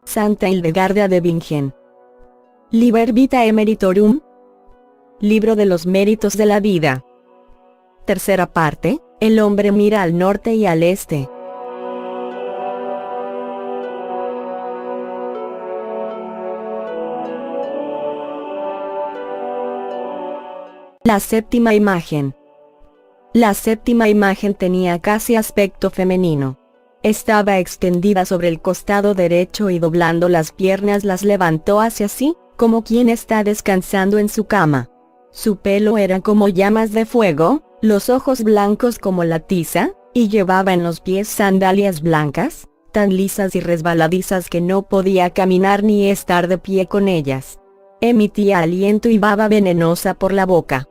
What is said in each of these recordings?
Santa Hildegarda de Bingen. Liber Vitae Meritorum. Libro de los méritos de la vida. Tercera parte. El hombre mira al norte y al este. La séptima imagen. La séptima imagen tenía casi aspecto femenino. Estaba extendida sobre el costado derecho y doblando las piernas las levantó hacia sí, como quien está descansando en su cama. Su pelo era como llamas de fuego, los ojos blancos como la tiza, y llevaba en los pies sandalias blancas, tan lisas y resbaladizas que no podía caminar ni estar de pie con ellas. Emitía aliento y baba venenosa por la boca.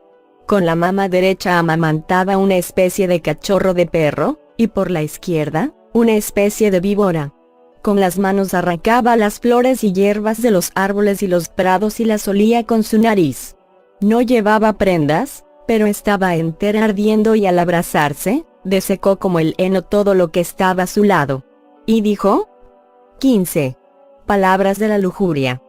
Con la mano derecha amamantaba una especie de cachorro de perro, y por la izquierda, una especie de víbora. Con las manos arrancaba las flores y hierbas de los árboles y los prados y las olía con su nariz. No llevaba prendas, pero estaba entera ardiendo y al abrazarse, desecó como el heno todo lo que estaba a su lado. Y dijo: 15. Palabras de la lujuria.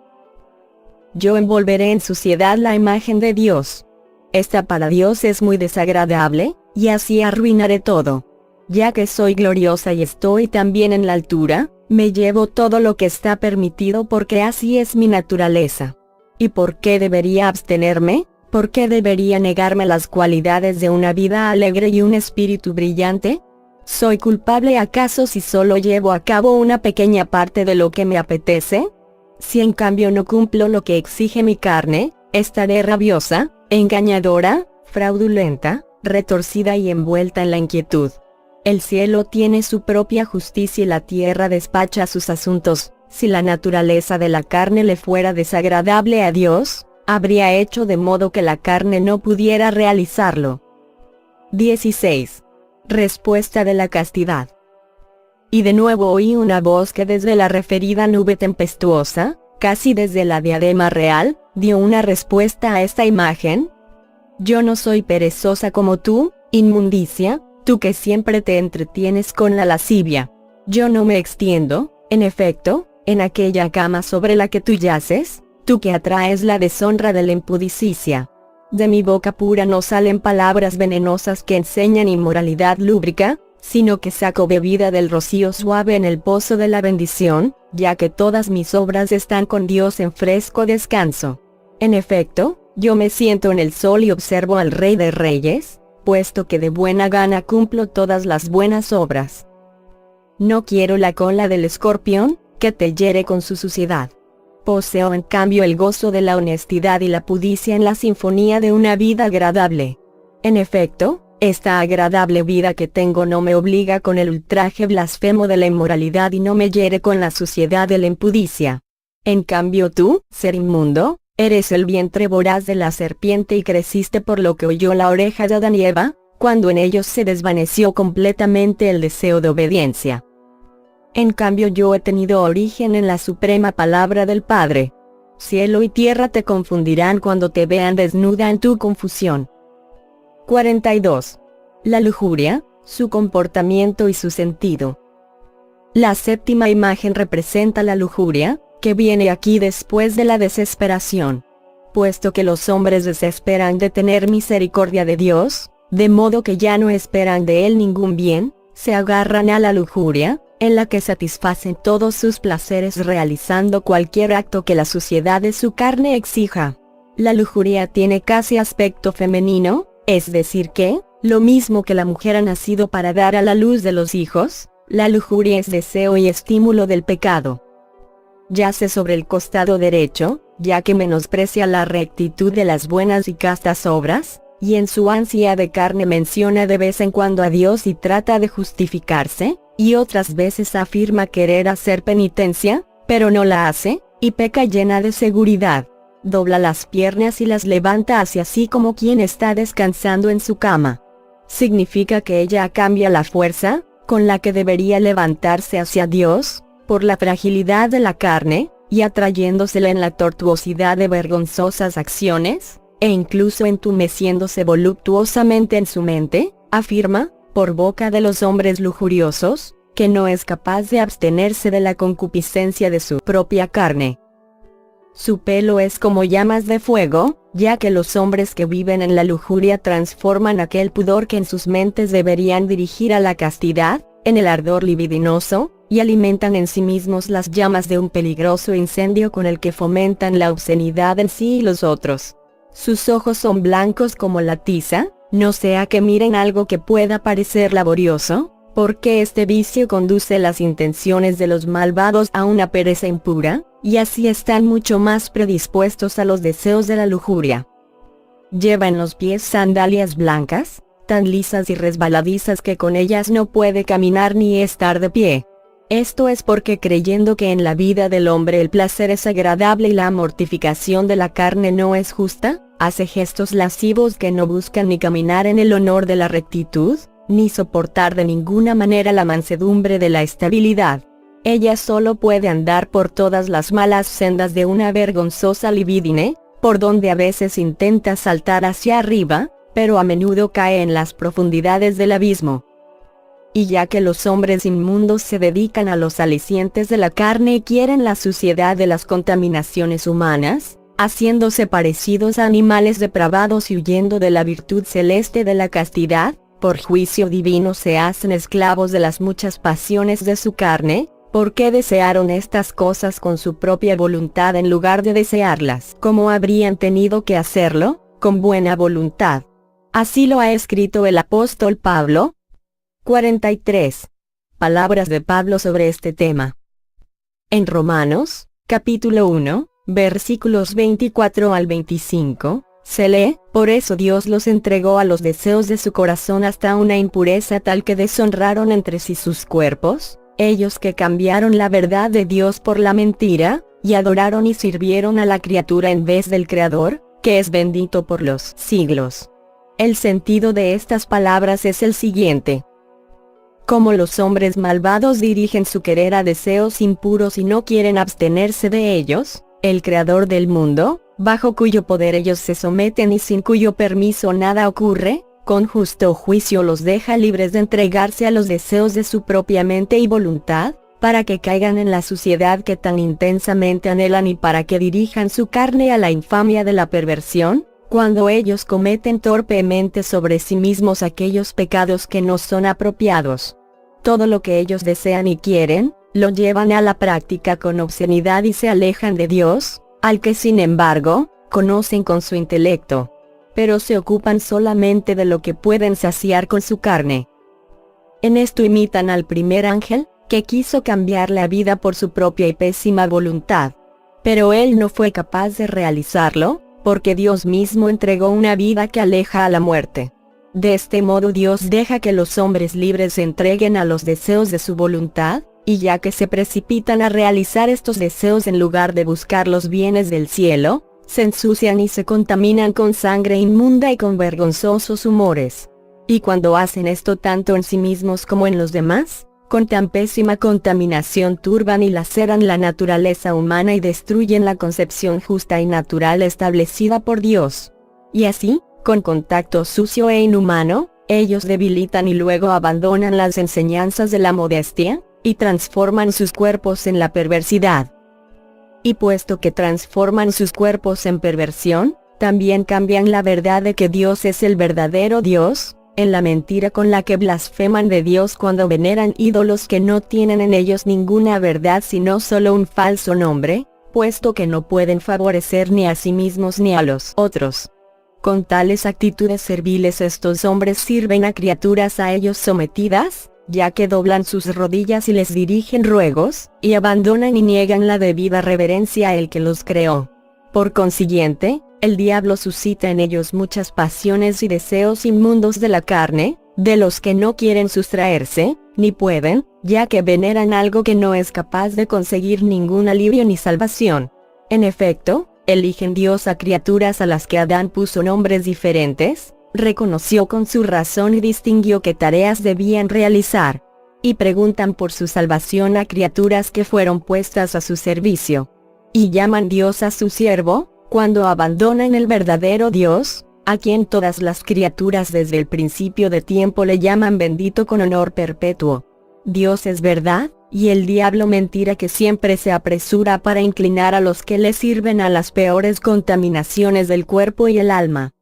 Yo envolveré en suciedad la imagen de Dios. Esta para Dios es muy desagradable, y así arruinaré todo. Ya que soy gloriosa y estoy también en la altura, me llevo todo lo que está permitido porque así es mi naturaleza. ¿Y por qué debería abstenerme? ¿Por qué debería negarme las cualidades de una vida alegre y un espíritu brillante? ¿Soy culpable acaso si solo llevo a cabo una pequeña parte de lo que me apetece? Si en cambio no cumplo lo que exige mi carne, estaré rabiosa, engañadora, fraudulenta, retorcida y envuelta en la inquietud. El cielo tiene su propia justicia y la tierra despacha sus asuntos. Si la naturaleza de la carne le fuera desagradable a Dios, habría hecho de modo que la carne no pudiera realizarlo. 16. Respuesta de la castidad. Y de nuevo oí una voz que desde la referida nube tempestuosa, casi desde la diadema real, dio una respuesta a esta imagen. Yo no soy perezosa como tú, inmundicia, tú que siempre te entretienes con la lascivia. Yo no me extiendo, en efecto, en aquella cama sobre la que tú yaces, tú que atraes la deshonra de la impudicicia. De mi boca pura no salen palabras venenosas que enseñan inmoralidad lúbrica, sino que saco bebida del rocío suave en el pozo de la bendición, ya que todas mis obras están con Dios en fresco descanso. En efecto, yo me siento en el sol y observo al Rey de Reyes, puesto que de buena gana cumplo todas las buenas obras. No quiero la cola del escorpión, que te hiere con su suciedad. Poseo en cambio el gozo de la honestidad y la pudicia en la sinfonía de una vida agradable. En efecto, esta agradable vida que tengo no me obliga con el ultraje blasfemo de la inmoralidad y no me hiere con la suciedad de la impudicia. En cambio tú, ser inmundo, eres el vientre voraz de la serpiente y creciste por lo que oyó la oreja de Adán y Eva, cuando en ellos se desvaneció completamente el deseo de obediencia. En cambio yo he tenido origen en la suprema palabra del Padre. Cielo y tierra te confundirán cuando te vean desnuda en tu confusión. 42. La lujuria, su comportamiento y su sentido. La séptima imagen representa la lujuria, que viene aquí después de la desesperación. Puesto que los hombres desesperan de tener misericordia de Dios, de modo que ya no esperan de Él ningún bien, se agarran a la lujuria, en la que satisfacen todos sus placeres realizando cualquier acto que la suciedad de su carne exija. La lujuria tiene casi aspecto femenino, es decir que, lo mismo que la mujer ha nacido para dar a la luz de los hijos, la lujuria es deseo y estímulo del pecado. Yace sobre el costado derecho, ya que menosprecia la rectitud de las buenas y castas obras, y en su ansia de carne menciona de vez en cuando a Dios y trata de justificarse, y otras veces afirma querer hacer penitencia, pero no la hace, y peca llena de seguridad. Dobla las piernas y las levanta hacia sí como quien está descansando en su cama. Significa que ella cambia la fuerza, con la que debería levantarse hacia Dios, por la fragilidad de la carne, y atrayéndosela en la tortuosidad de vergonzosas acciones, e incluso entumeciéndose voluptuosamente en su mente, afirma, por boca de los hombres lujuriosos, que no es capaz de abstenerse de la concupiscencia de su propia carne. Su pelo es como llamas de fuego, ya que los hombres que viven en la lujuria transforman aquel pudor que en sus mentes deberían dirigir a la castidad, en el ardor libidinoso, y alimentan en sí mismos las llamas de un peligroso incendio con el que fomentan la obscenidad en sí y los otros. Sus ojos son blancos como la tiza, no sea que miren algo que pueda parecer laborioso, porque este vicio conduce las intenciones de los malvados a una pereza impura, y así están mucho más predispuestos a los deseos de la lujuria. Lleva en los pies sandalias blancas, tan lisas y resbaladizas que con ellas no puede caminar ni estar de pie. Esto es porque creyendo que en la vida del hombre el placer es agradable y la mortificación de la carne no es justa, hace gestos lascivos que no buscan ni caminar en el honor de la rectitud, ni soportar de ninguna manera la mansedumbre de la estabilidad. Ella solo puede andar por todas las malas sendas de una vergonzosa libidine, por donde a veces intenta saltar hacia arriba, pero a menudo cae en las profundidades del abismo. Y ya que los hombres inmundos se dedican a los alicientes de la carne y quieren la suciedad de las contaminaciones humanas, haciéndose parecidos a animales depravados y huyendo de la virtud celeste de la castidad, por juicio divino se hacen esclavos de las muchas pasiones de su carne, porque desearon estas cosas con su propia voluntad en lugar de desearlas como habrían tenido que hacerlo, con buena voluntad. Así lo ha escrito el apóstol Pablo. 43. Palabras de Pablo sobre este tema. En Romanos, capítulo 1, versículos 24 al 25, se lee: por eso Dios los entregó a los deseos de su corazón hasta una impureza tal que deshonraron entre sí sus cuerpos, ellos que cambiaron la verdad de Dios por la mentira, y adoraron y sirvieron a la criatura en vez del Creador, que es bendito por los siglos. El sentido de estas palabras es el siguiente. Como los hombres malvados dirigen su querer a deseos impuros y no quieren abstenerse de ellos, el Creador del mundo, bajo cuyo poder ellos se someten y sin cuyo permiso nada ocurre, con justo juicio los deja libres de entregarse a los deseos de su propia mente y voluntad, para que caigan en la suciedad que tan intensamente anhelan y para que dirijan su carne a la infamia de la perversión, cuando ellos cometen torpemente sobre sí mismos aquellos pecados que no son apropiados. Todo lo que ellos desean y quieren, lo llevan a la práctica con obscenidad y se alejan de Dios, al que sin embargo, conocen con su intelecto. Pero se ocupan solamente de lo que pueden saciar con su carne. En esto imitan al primer ángel, que quiso cambiar la vida por su propia y pésima voluntad. Pero él no fue capaz de realizarlo, porque Dios mismo entregó una vida que aleja a la muerte. De este modo Dios deja que los hombres libres se entreguen a los deseos de su voluntad, y ya que se precipitan a realizar estos deseos en lugar de buscar los bienes del cielo, se ensucian y se contaminan con sangre inmunda y con vergonzosos humores. Y cuando hacen esto tanto en sí mismos como en los demás, con tan pésima contaminación turban y laceran la naturaleza humana y destruyen la concepción justa y natural establecida por Dios. Y así, con contacto sucio e inhumano, ellos debilitan y luego abandonan las enseñanzas de la modestia, y transforman sus cuerpos en la perversidad. Y puesto que transforman sus cuerpos en perversión, también cambian la verdad de que Dios es el verdadero Dios, en la mentira con la que blasfeman de Dios cuando veneran ídolos que no tienen en ellos ninguna verdad sino solo un falso nombre, puesto que no pueden favorecer ni a sí mismos ni a los otros. Con tales actitudes serviles estos hombres sirven a criaturas a ellos sometidas, ya que doblan sus rodillas y les dirigen ruegos, y abandonan y niegan la debida reverencia a el que los creó. Por consiguiente, el diablo suscita en ellos muchas pasiones y deseos inmundos de la carne, de los que no quieren sustraerse, ni pueden, ya que veneran algo que no es capaz de conseguir ningún alivio ni salvación. En efecto, eligen Dios a criaturas a las que Adán puso nombres diferentes, reconoció con su razón y distinguió qué tareas debían realizar, y preguntan por su salvación a criaturas que fueron puestas a su servicio. Y llaman Dios a su siervo, cuando abandonan el verdadero Dios, a quien todas las criaturas desde el principio de tiempo le llaman bendito con honor perpetuo. Dios es verdad, y el diablo mentira, que siempre se apresura para inclinar a los que le sirven a las peores contaminaciones del cuerpo y el alma.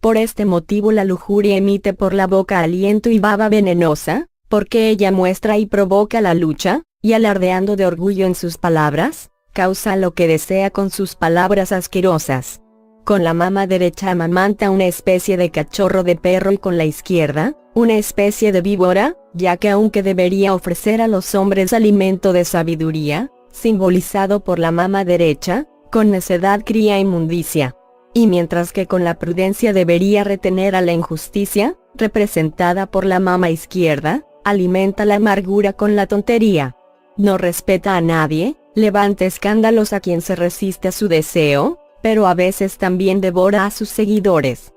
Por este motivo la lujuria emite por la boca aliento y baba venenosa, porque ella muestra y provoca la lucha, y alardeando de orgullo en sus palabras, causa lo que desea con sus palabras asquerosas. Con la mama derecha amamanta una especie de cachorro de perro y con la izquierda, una especie de víbora, ya que aunque debería ofrecer a los hombres alimento de sabiduría, simbolizado por la mama derecha, con necedad cría inmundicia. Y mientras que con la prudencia debería retener a la injusticia, representada por la mama izquierda, alimenta la amargura con la tontería. No respeta a nadie, levanta escándalos a quien se resiste a su deseo, pero a veces también devora a sus seguidores.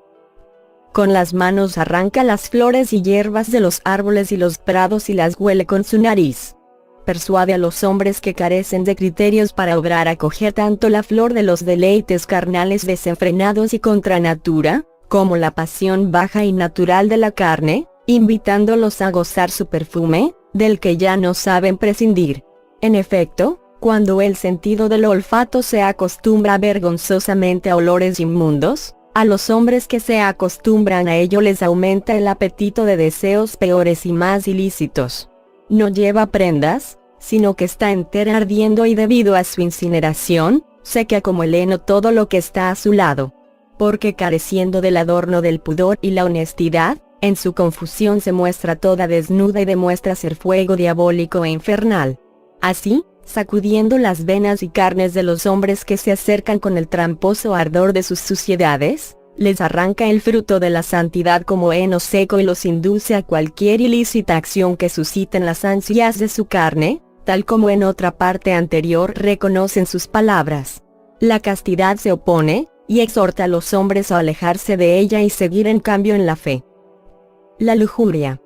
Con las manos arranca las flores y hierbas de los árboles y los prados y las huele con su nariz. Persuade a los hombres que carecen de criterios para obrar a coger tanto la flor de los deleites carnales desenfrenados y contra natura, como la pasión baja y natural de la carne, invitándolos a gozar su perfume, del que ya no saben prescindir. En efecto, cuando el sentido del olfato se acostumbra vergonzosamente a olores inmundos, a los hombres que se acostumbran a ello les aumenta el apetito de deseos peores y más ilícitos. No lleva prendas, sino que está entera ardiendo y debido a su incineración, seca como el heno todo lo que está a su lado. Porque careciendo del adorno del pudor y la honestidad, en su confusión se muestra toda desnuda y demuestra ser fuego diabólico e infernal. Así, sacudiendo las venas y carnes de los hombres que se acercan con el tramposo ardor de sus suciedades, les arranca el fruto de la santidad como heno seco y los induce a cualquier ilícita acción que susciten las ansias de su carne, tal como en otra parte anterior reconocen sus palabras. La castidad se opone, y exhorta a los hombres a alejarse de ella y seguir en cambio en la fe. La lujuria.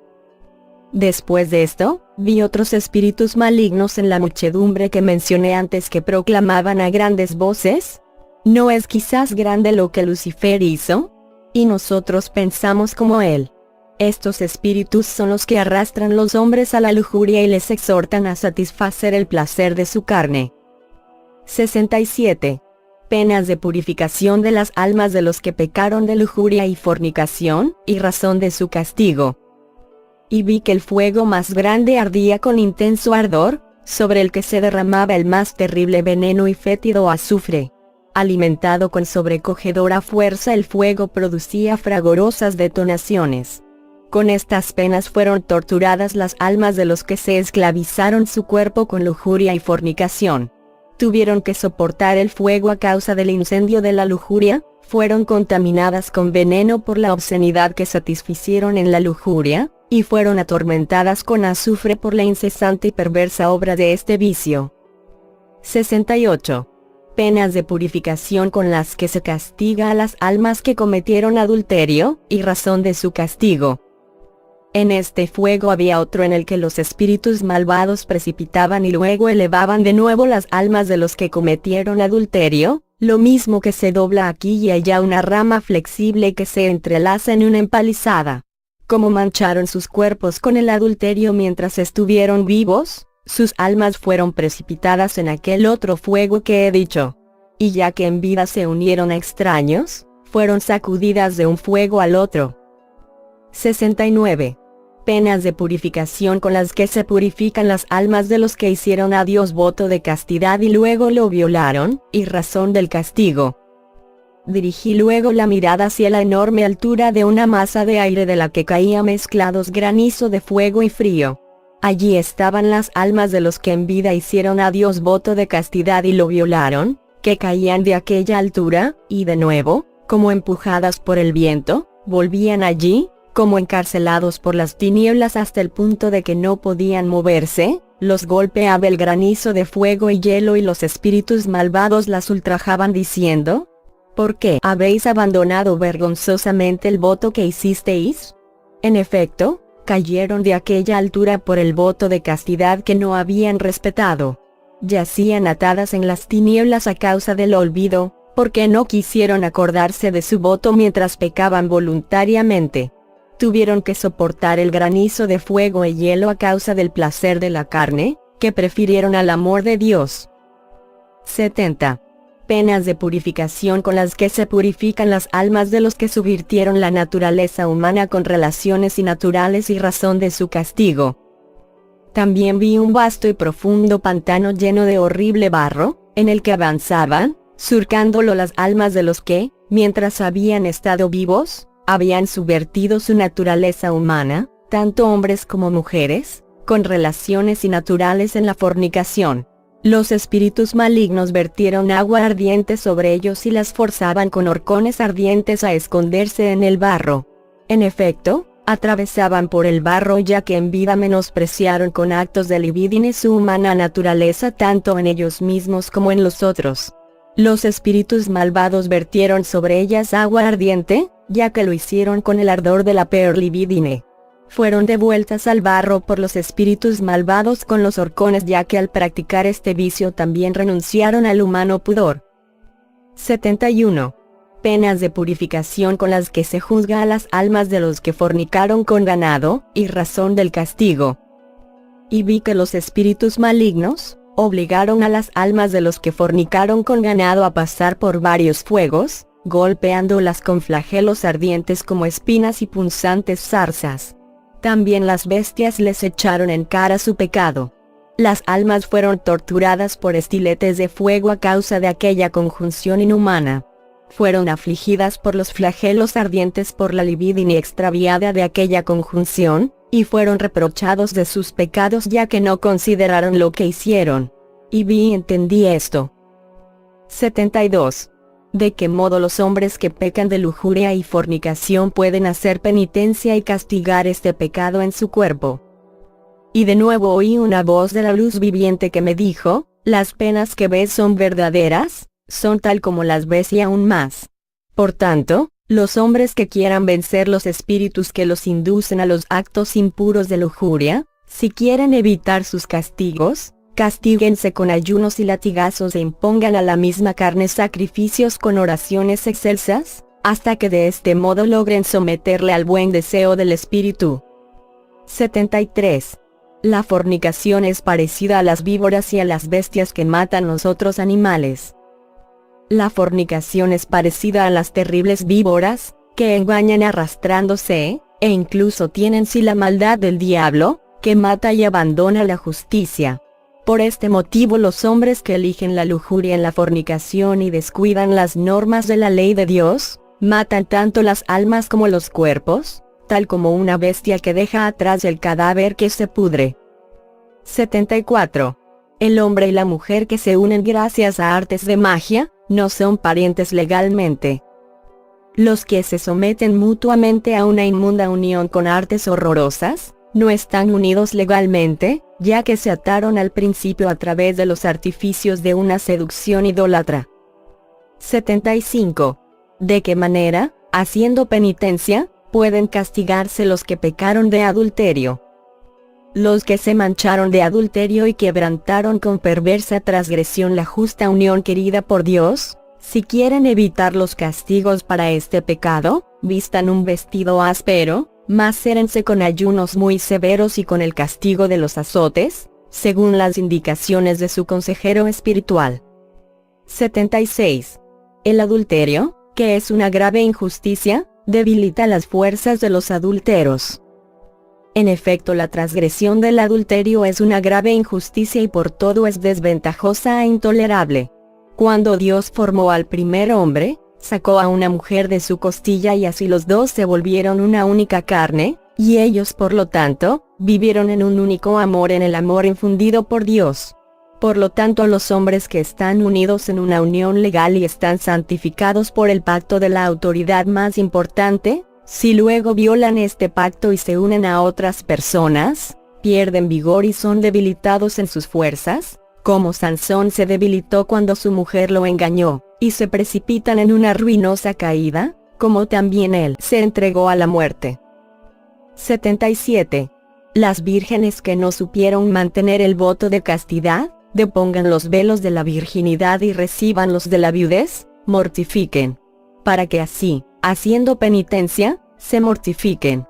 Después de esto, vi otros espíritus malignos en la muchedumbre que mencioné antes, que proclamaban a grandes voces: ¿no es quizás grande lo que Lucifer hizo? Y nosotros pensamos como él. Estos espíritus son los que arrastran los hombres a la lujuria y les exhortan a satisfacer el placer de su carne. 67. Penas de purificación de las almas de los que pecaron de lujuria y fornicación, y razón de su castigo. Y vi que el fuego más grande ardía con intenso ardor, sobre el que se derramaba el más terrible veneno y fétido azufre. Alimentado con sobrecogedora fuerza, el fuego producía fragorosas detonaciones. Con estas penas fueron torturadas las almas de los que se esclavizaron su cuerpo con lujuria y fornicación. Tuvieron que soportar el fuego a causa del incendio de la lujuria, fueron contaminadas con veneno por la obscenidad que satisficieron en la lujuria, y fueron atormentadas con azufre por la incesante y perversa obra de este vicio. 68. Penas de purificación con las que se castiga a las almas que cometieron adulterio, y razón de su castigo. En este fuego había otro en el que los espíritus malvados precipitaban y luego elevaban de nuevo las almas de los que cometieron adulterio, lo mismo que se dobla aquí y allá una rama flexible que se entrelaza en una empalizada. Como mancharon sus cuerpos con el adulterio mientras estuvieron vivos, sus almas fueron precipitadas en aquel otro fuego que he dicho. Y ya que en vida se unieron a extraños, fueron sacudidas de un fuego al otro. 69. Penas de purificación con las que se purifican las almas de los que hicieron a Dios voto de castidad y luego lo violaron, y razón del castigo. Dirigí luego la mirada hacia la enorme altura de una masa de aire de la que caía mezclados granizo de fuego y frío. Allí estaban las almas de los que en vida hicieron a Dios voto de castidad y lo violaron, que caían de aquella altura, y de nuevo, como empujadas por el viento, volvían allí, como encarcelados por las tinieblas hasta el punto de que no podían moverse. Los golpeaba el granizo de fuego y hielo y los espíritus malvados las ultrajaban diciendo: ¿por qué habéis abandonado vergonzosamente el voto que hicisteis? En efecto, cayeron de aquella altura por el voto de castidad que no habían respetado. Yacían atadas en las tinieblas a causa del olvido, porque no quisieron acordarse de su voto mientras pecaban voluntariamente. Tuvieron que soportar el granizo de fuego y hielo a causa del placer de la carne, que prefirieron al amor de Dios. 70. Penas de purificación con las que se purifican las almas de los que subvirtieron la naturaleza humana con relaciones innaturales y razón de su castigo. También vi un vasto y profundo pantano lleno de horrible barro, en el que avanzaban, surcándolo las almas de los que, mientras habían estado vivos, habían subvertido su naturaleza humana, tanto hombres como mujeres, con relaciones innaturales en la fornicación. Los espíritus malignos vertieron agua ardiente sobre ellos y las forzaban con horcones ardientes a esconderse en el barro. En efecto, atravesaban por el barro ya que en vida menospreciaron con actos de libidine su humana naturaleza tanto en ellos mismos como en los otros. Los espíritus malvados vertieron sobre ellas agua ardiente, ya que lo hicieron con el ardor de la peor libidine. Fueron devueltas al barro por los espíritus malvados con los horcones ya que al practicar este vicio también renunciaron al humano pudor. 71. Penas de purificación con las que se juzga a las almas de los que fornicaron con ganado, y razón del castigo. Y vi que los espíritus malignos obligaron a las almas de los que fornicaron con ganado a pasar por varios fuegos, golpeándolas con flagelos ardientes como espinas y punzantes zarzas. También las bestias les echaron en cara su pecado. Las almas fueron torturadas por estiletes de fuego a causa de aquella conjunción inhumana. Fueron afligidas por los flagelos ardientes por la libidine extraviada de aquella conjunción, y fueron reprochados de sus pecados ya que no consideraron lo que hicieron. Y vi y entendí esto. 72. ¿De qué modo los hombres que pecan de lujuria y fornicación pueden hacer penitencia y castigar este pecado en su cuerpo? Y de nuevo oí una voz de la luz viviente que me dijo, las penas que ves son verdaderas, son tal como las ves y aún más. Por tanto, los hombres que quieran vencer los espíritus que los inducen a los actos impuros de lujuria, si quieren evitar sus castigos, castíguense con ayunos y latigazos e impongan a la misma carne sacrificios con oraciones excelsas, hasta que de este modo logren someterle al buen deseo del espíritu. 73. La fornicación es parecida a las víboras y a las bestias que matan los otros animales. La fornicación es parecida a las terribles víboras, que engañan arrastrándose, e incluso tienen sí la maldad del diablo, que mata y abandona la justicia. Por este motivo los hombres que eligen la lujuria en la fornicación y descuidan las normas de la ley de Dios, matan tanto las almas como los cuerpos, tal como una bestia que deja atrás el cadáver que se pudre. 74. El hombre y la mujer que se unen gracias a artes de magia, no son parientes legalmente. Los que se someten mutuamente a una inmunda unión con artes horrorosas, no están unidos legalmente, ya que se ataron al principio a través de los artificios de una seducción idólatra. 75. ¿De qué manera, haciendo penitencia, pueden castigarse los que pecaron de adulterio? Los que se mancharon de adulterio y quebrantaron con perversa transgresión la justa unión querida por Dios, si quieren evitar los castigos para este pecado, vistan un vestido áspero, macérense con ayunos muy severos y con el castigo de los azotes, según las indicaciones de su consejero espiritual. 76. El adulterio, que es una grave injusticia, debilita las fuerzas de los adúlteros. En efecto, la transgresión del adulterio es una grave injusticia y por todo es desventajosa e intolerable. Cuando Dios formó al primer hombre, sacó a una mujer de su costilla y así los dos se volvieron una única carne, y ellos por lo tanto, vivieron en un único amor en el amor infundido por Dios. Por lo tanto los hombres que están unidos en una unión legal y están santificados por el pacto de la autoridad más importante, si luego violan este pacto y se unen a otras personas, pierden vigor y son debilitados en sus fuerzas, como Sansón se debilitó cuando su mujer lo engañó, y se precipitan en una ruinosa caída, como también él se entregó a la muerte. 77. Las vírgenes que no supieron mantener el voto de castidad, depongan los velos de la virginidad y reciban los de la viudez, mortifiquen. Para que así, haciendo penitencia, se mortifiquen.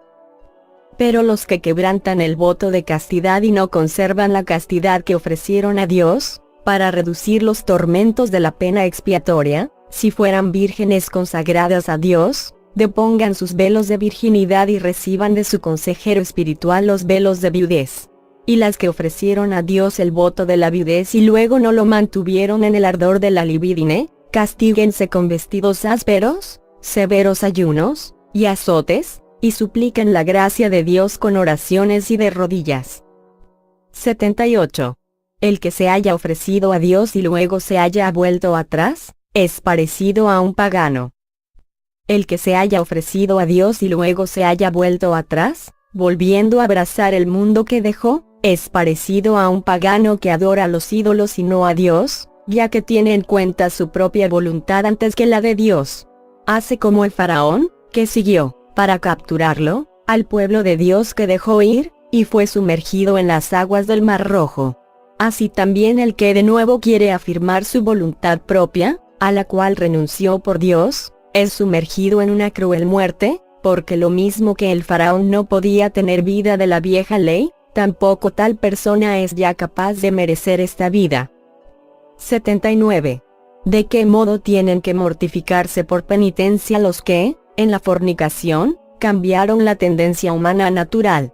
Pero los que quebrantan el voto de castidad y no conservan la castidad que ofrecieron a Dios, para reducir los tormentos de la pena expiatoria, si fueran vírgenes consagradas a Dios, depongan sus velos de virginidad y reciban de su consejero espiritual los velos de viudez. Y las que ofrecieron a Dios el voto de la viudez y luego no lo mantuvieron en el ardor de la libidine, castíguense con vestidos ásperos, severos ayunos, y azotes, y supliquen la gracia de Dios con oraciones y de rodillas. 78. El que se haya ofrecido a Dios y luego se haya vuelto atrás, es parecido a un pagano. El que se haya ofrecido a Dios y luego se haya vuelto atrás, volviendo a abrazar el mundo que dejó, es parecido a un pagano que adora a los ídolos y no a Dios, ya que tiene en cuenta su propia voluntad antes que la de Dios. Hace como el faraón, que siguió, para capturarlo, al pueblo de Dios que dejó ir, y fue sumergido en las aguas del Mar Rojo. Así también el que de nuevo quiere afirmar su voluntad propia, a la cual renunció por Dios, es sumergido en una cruel muerte, porque lo mismo que el faraón no podía tener vida de la vieja ley, tampoco tal persona es ya capaz de merecer esta vida. 79. ¿De qué modo tienen que mortificarse por penitencia los que, en la fornicación, cambiaron la tendencia humana natural?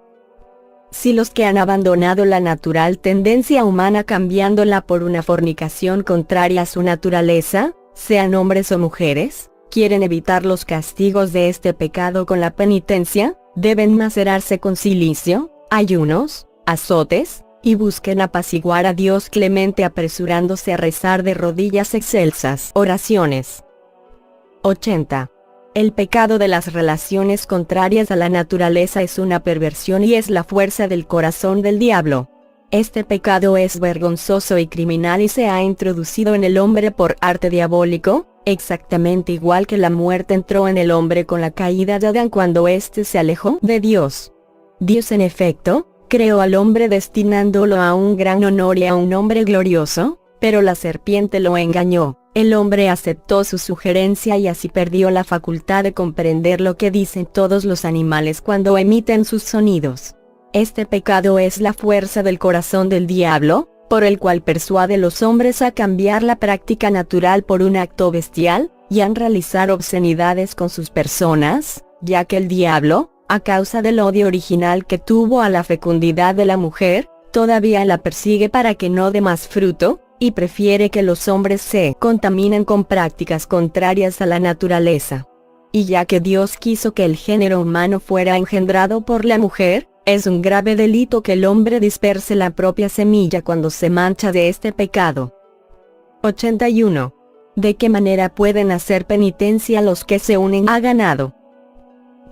Si los que han abandonado la natural tendencia humana cambiándola por una fornicación contraria a su naturaleza, sean hombres o mujeres, quieren evitar los castigos de este pecado con la penitencia, deben macerarse con cilicio, ayunos, azotes, y busquen apaciguar a Dios clemente apresurándose a rezar de rodillas excelsas oraciones. 80. El pecado de las relaciones contrarias a la naturaleza es una perversión y es la fuerza del corazón del diablo. Este pecado es vergonzoso y criminal y se ha introducido en el hombre por arte diabólico, exactamente igual que la muerte entró en el hombre con la caída de Adán cuando éste se alejó de Dios. Dios en efecto, creó al hombre destinándolo a un gran honor y a un hombre glorioso, pero la serpiente lo engañó. El hombre aceptó su sugerencia y así perdió la facultad de comprender lo que dicen todos los animales cuando emiten sus sonidos. Este pecado es la fuerza del corazón del diablo, por el cual persuade a los hombres a cambiar la práctica natural por un acto bestial, y a realizar obscenidades con sus personas, ya que el diablo, a causa del odio original que tuvo a la fecundidad de la mujer, todavía la persigue para que no dé más fruto, y prefiere que los hombres se contaminen con prácticas contrarias a la naturaleza. Y ya que Dios quiso que el género humano fuera engendrado por la mujer, es un grave delito que el hombre disperse la propia semilla cuando se mancha de este pecado. 81. ¿De qué manera pueden hacer penitencia los que se unen a ganado?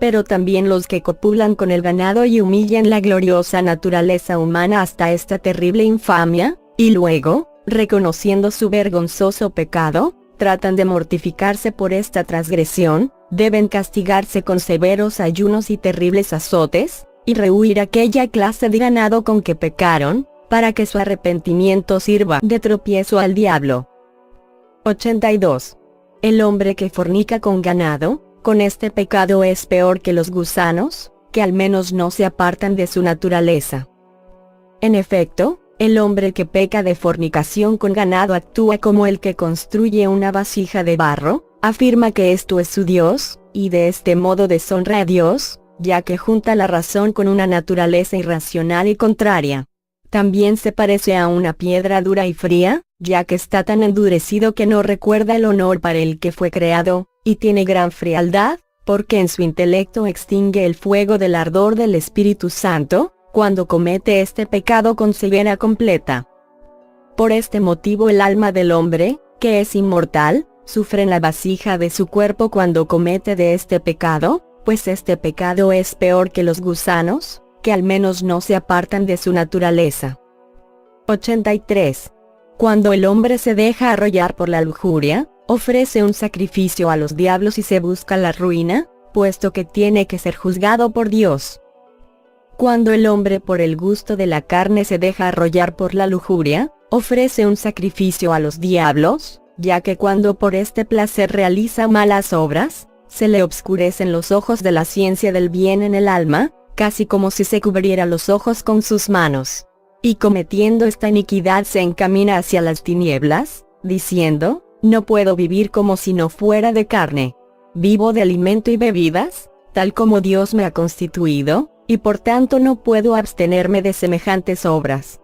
Pero también los que copulan con el ganado y humillan la gloriosa naturaleza humana hasta esta terrible infamia, y luego, reconociendo su vergonzoso pecado, tratan de mortificarse por esta transgresión, deben castigarse con severos ayunos y terribles azotes, y rehuir aquella clase de ganado con que pecaron, para que su arrepentimiento sirva de tropiezo al diablo. 82. El hombre que fornica con ganado, con este pecado es peor que los gusanos, que al menos no se apartan de su naturaleza. En efecto, el hombre que peca de fornicación con ganado actúa como el que construye una vasija de barro, afirma que esto es su Dios, y de este modo deshonra a Dios, ya que junta la razón con una naturaleza irracional y contraria. También se parece a una piedra dura y fría, ya que está tan endurecido que no recuerda el honor para el que fue creado, y tiene gran frialdad, porque en su intelecto extingue el fuego del ardor del Espíritu Santo, cuando comete este pecado con ceguera completa. Por este motivo el alma del hombre, que es inmortal, sufre en la vasija de su cuerpo cuando comete de este pecado, pues este pecado es peor que los gusanos, que al menos no se apartan de su naturaleza. 83. Cuando el hombre se deja arrollar por la lujuria, ofrece un sacrificio a los diablos y se busca la ruina, puesto que tiene que ser juzgado por Dios. Cuando el hombre por el gusto de la carne se deja arrollar por la lujuria, ofrece un sacrificio a los diablos, ya que cuando por este placer realiza malas obras, se le obscurecen los ojos de la ciencia del bien en el alma, casi como si se cubriera los ojos con sus manos. Y cometiendo esta iniquidad se encamina hacia las tinieblas, diciendo, no puedo vivir como si no fuera de carne. Vivo de alimento y bebidas, tal como Dios me ha constituido, y por tanto no puedo abstenerme de semejantes obras.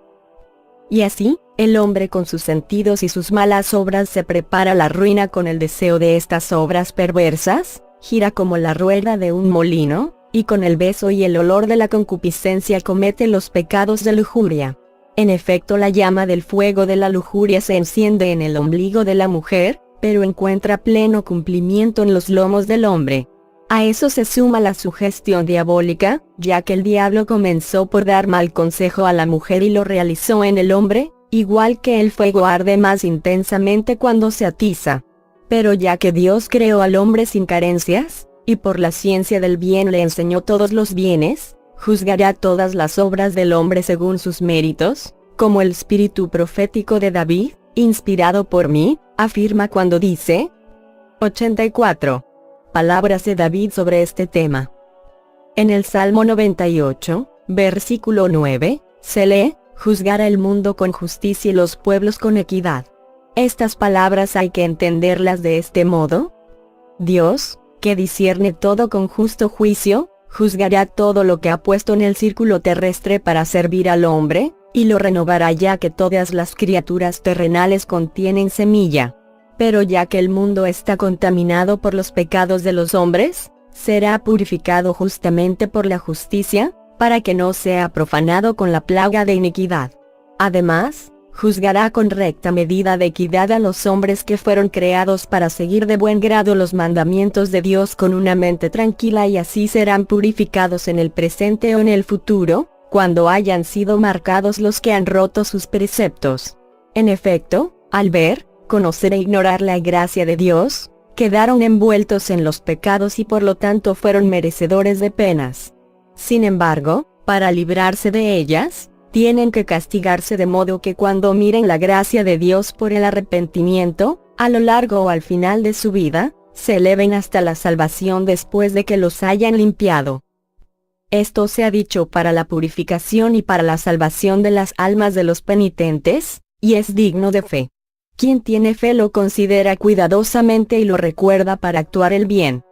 Y así, el hombre con sus sentidos y sus malas obras se prepara la ruina con el deseo de estas obras perversas, gira como la rueda de un molino, y con el beso y el olor de la concupiscencia comete los pecados de lujuria. En efecto, la llama del fuego de la lujuria se enciende en el ombligo de la mujer, pero encuentra pleno cumplimiento en los lomos del hombre. A eso se suma la sugestión diabólica, ya que el diablo comenzó por dar mal consejo a la mujer y lo realizó en el hombre, igual que el fuego arde más intensamente cuando se atiza. Pero ya que Dios creó al hombre sin carencias, y por la ciencia del bien le enseñó todos los bienes, juzgará todas las obras del hombre según sus méritos, como el espíritu profético de David, inspirado por mí, afirma cuando dice, 84. Palabras de David sobre este tema. En el Salmo 98, versículo 9, se lee, juzgará el mundo con justicia y los pueblos con equidad. Estas palabras hay que entenderlas de este modo. Dios, que discierne todo con justo juicio, juzgará todo lo que ha puesto en el círculo terrestre para servir al hombre, y lo renovará ya que todas las criaturas terrenales contienen semilla. Pero ya que el mundo está contaminado por los pecados de los hombres, será purificado justamente por la justicia, para que no sea profanado con la plaga de iniquidad. Además, juzgará con recta medida de equidad a los hombres que fueron creados para seguir de buen grado los mandamientos de Dios con una mente tranquila, y así serán purificados en el presente o en el futuro, cuando hayan sido marcados los que han roto sus preceptos. En efecto, al ver, conocer e ignorar la gracia de Dios, quedaron envueltos en los pecados y por lo tanto fueron merecedores de penas. Sin embargo, para librarse de ellas, tienen que castigarse de modo que cuando miren la gracia de Dios por el arrepentimiento, a lo largo o al final de su vida, se eleven hasta la salvación después de que los hayan limpiado. Esto se ha dicho para la purificación y para la salvación de las almas de los penitentes, y es digno de fe. Quien tiene fe lo considera cuidadosamente y lo recuerda para actuar el bien.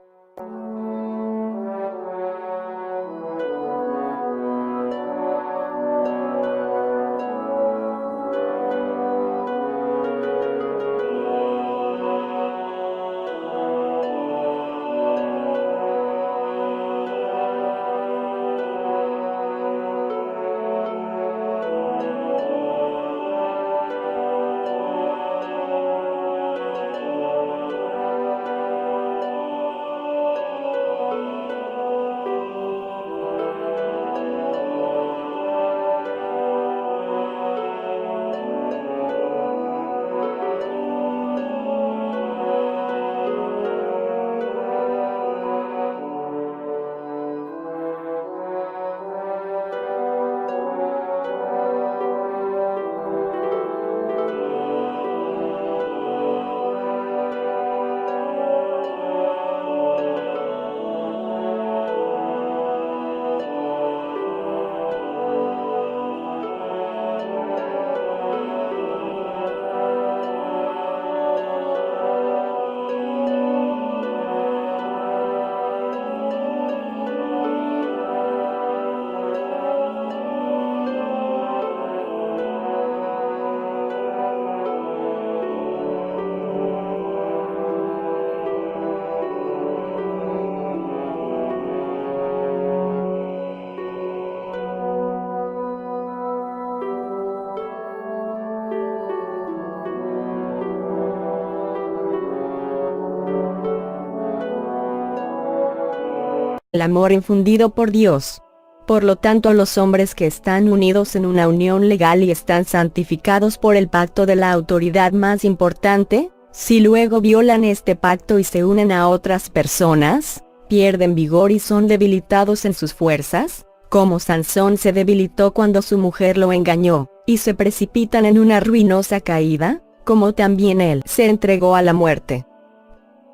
El amor infundido por Dios. Por lo tanto, los hombres que están unidos en una unión legal y están santificados por el pacto de la autoridad más importante, si luego violan este pacto y se unen a otras personas, pierden vigor y son debilitados en sus fuerzas, como Sansón se debilitó cuando su mujer lo engañó, y se precipitan en una ruinosa caída, como también él se entregó a la muerte.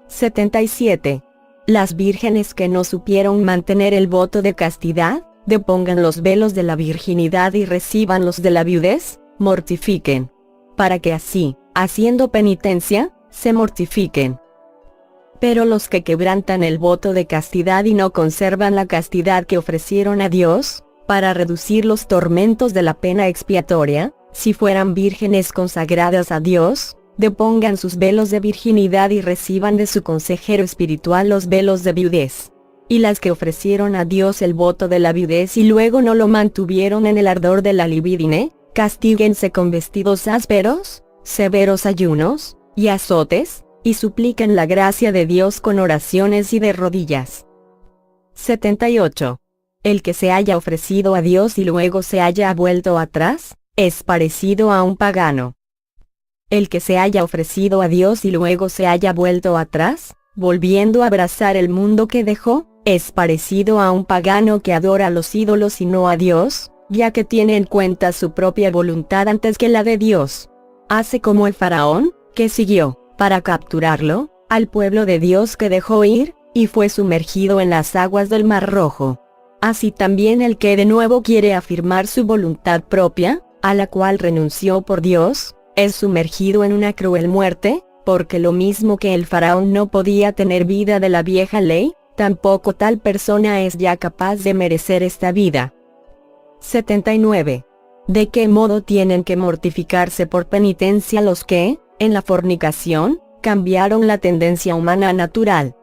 77. Las vírgenes que no supieron mantener el voto de castidad, depongan los velos de la virginidad y reciban los de la viudez, mortifiquen. Para que así, haciendo penitencia, se mortifiquen. Pero los que quebrantan el voto de castidad y no conservan la castidad que ofrecieron a Dios, para reducir los tormentos de la pena expiatoria, si fueran vírgenes consagradas a Dios, depongan sus velos de virginidad y reciban de su consejero espiritual los velos de viudez. Y las que ofrecieron a Dios el voto de la viudez y luego no lo mantuvieron en el ardor de la libidine, castíguense con vestidos ásperos, severos ayunos, y azotes, y supliquen la gracia de Dios con oraciones y de rodillas. 78. El que se haya ofrecido a Dios y luego se haya vuelto atrás, es parecido a un pagano. El que se haya ofrecido a Dios y luego se haya vuelto atrás, volviendo a abrazar el mundo que dejó, es parecido a un pagano que adora a los ídolos y no a Dios, ya que tiene en cuenta su propia voluntad antes que la de Dios. Hace como el faraón, que siguió, para capturarlo, al pueblo de Dios que dejó ir, y fue sumergido en las aguas del Mar Rojo. Así también el que de nuevo quiere afirmar su voluntad propia, a la cual renunció por Dios, es sumergido en una cruel muerte, porque lo mismo que el faraón no podía tener vida de la vieja ley, tampoco tal persona es ya capaz de merecer esta vida. 79. ¿De qué modo tienen que mortificarse por penitencia los que, en la fornicación, cambiaron la tendencia humana natural?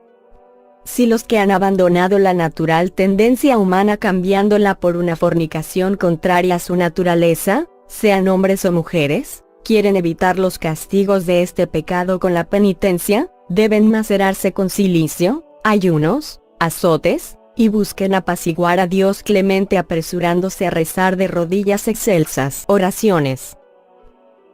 Si los que han abandonado la natural tendencia humana cambiándola por una fornicación contraria a su naturaleza, sean hombres o mujeres, quieren evitar los castigos de este pecado con la penitencia, deben macerarse con cilicio, ayunos, azotes, y busquen apaciguar a Dios clemente apresurándose a rezar de rodillas excelsas oraciones.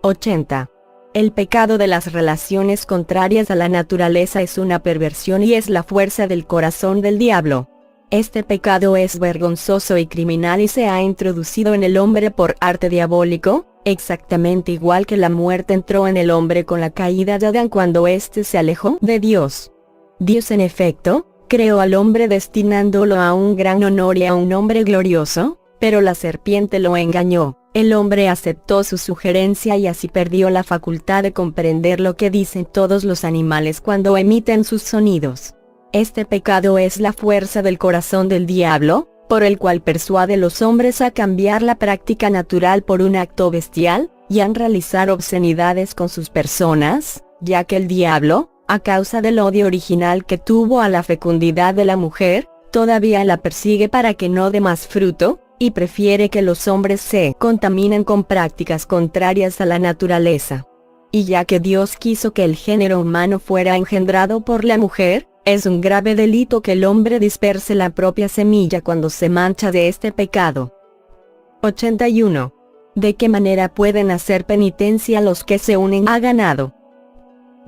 80. El pecado de las relaciones contrarias a la naturaleza es una perversión y es la fuerza del corazón del diablo. Este pecado es vergonzoso y criminal y se ha introducido en el hombre por arte diabólico, exactamente igual que la muerte entró en el hombre con la caída de Adán cuando éste se alejó de Dios. Dios en efecto, creó al hombre destinándolo a un gran honor y a un hombre glorioso, pero la serpiente lo engañó. El hombre aceptó su sugerencia y así perdió la facultad de comprender lo que dicen todos los animales cuando emiten sus sonidos. Este pecado es la fuerza del corazón del diablo, por el cual persuade a los hombres a cambiar la práctica natural por un acto bestial, y a realizar obscenidades con sus personas, ya que el diablo, a causa del odio original que tuvo a la fecundidad de la mujer, todavía la persigue para que no dé más fruto, y prefiere que los hombres se contaminen con prácticas contrarias a la naturaleza. Y ya que Dios quiso que el género humano fuera engendrado por la mujer, es un grave delito que el hombre disperse la propia semilla cuando se mancha de este pecado. 81. ¿De qué manera pueden hacer penitencia los que se unen a ganado?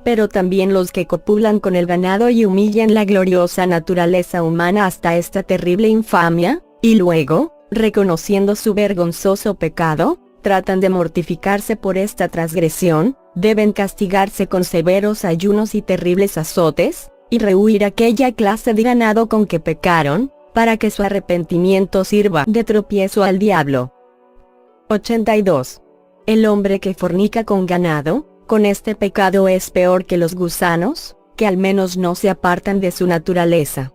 Pero también los que copulan con el ganado y humillan la gloriosa naturaleza humana hasta esta terrible infamia, y luego, reconociendo su vergonzoso pecado, tratan de mortificarse por esta transgresión, deben castigarse con severos ayunos y terribles azotes, y rehuir aquella clase de ganado con que pecaron, para que su arrepentimiento sirva de tropiezo al diablo. 82. El hombre que fornica con ganado, con este pecado es peor que los gusanos, que al menos no se apartan de su naturaleza.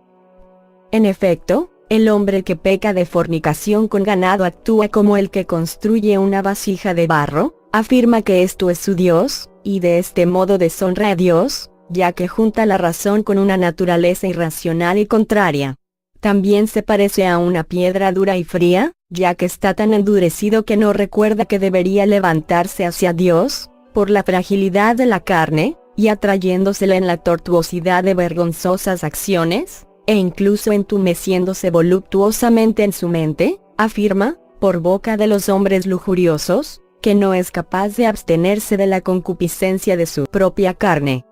En efecto, el hombre que peca de fornicación con ganado actúa como el que construye una vasija de barro, afirma que esto es su Dios, y de este modo deshonra a Dios, ya que junta la razón con una naturaleza irracional y contraria. También se parece a una piedra dura y fría, ya que está tan endurecido que no recuerda que debería levantarse hacia Dios, por la fragilidad de la carne, y atrayéndosela en la tortuosidad de vergonzosas acciones, e incluso entumeciéndose voluptuosamente en su mente, afirma, por boca de los hombres lujuriosos, que no es capaz de abstenerse de la concupiscencia de su propia carne.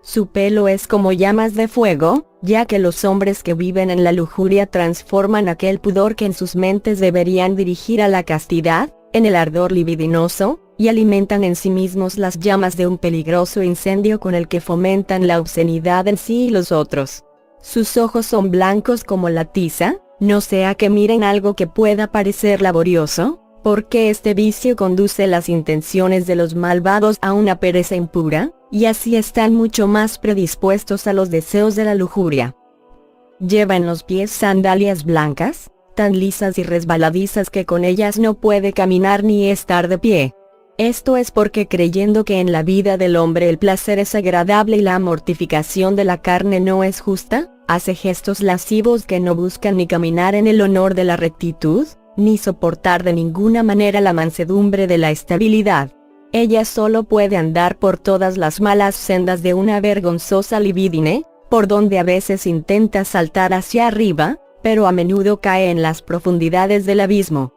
Su pelo es como llamas de fuego, ya que los hombres que viven en la lujuria transforman aquel pudor que en sus mentes deberían dirigir a la castidad, en el ardor libidinoso, y alimentan en sí mismos las llamas de un peligroso incendio con el que fomentan la obscenidad en sí y los otros. Sus ojos son blancos como la tiza, no sea que miren algo que pueda parecer laborioso, porque este vicio conduce las intenciones de los malvados a una pereza impura, y así están mucho más predispuestos a los deseos de la lujuria. Lleva en los pies sandalias blancas, tan lisas y resbaladizas que con ellas no puede caminar ni estar de pie. Esto es porque creyendo que en la vida del hombre el placer es agradable y la mortificación de la carne no es justa, hace gestos lascivos que no buscan ni caminar en el honor de la rectitud, ni soportar de ninguna manera la mansedumbre de la estabilidad. Ella solo puede andar por todas las malas sendas de una vergonzosa libidine, por donde a veces intenta saltar hacia arriba, pero a menudo cae en las profundidades del abismo.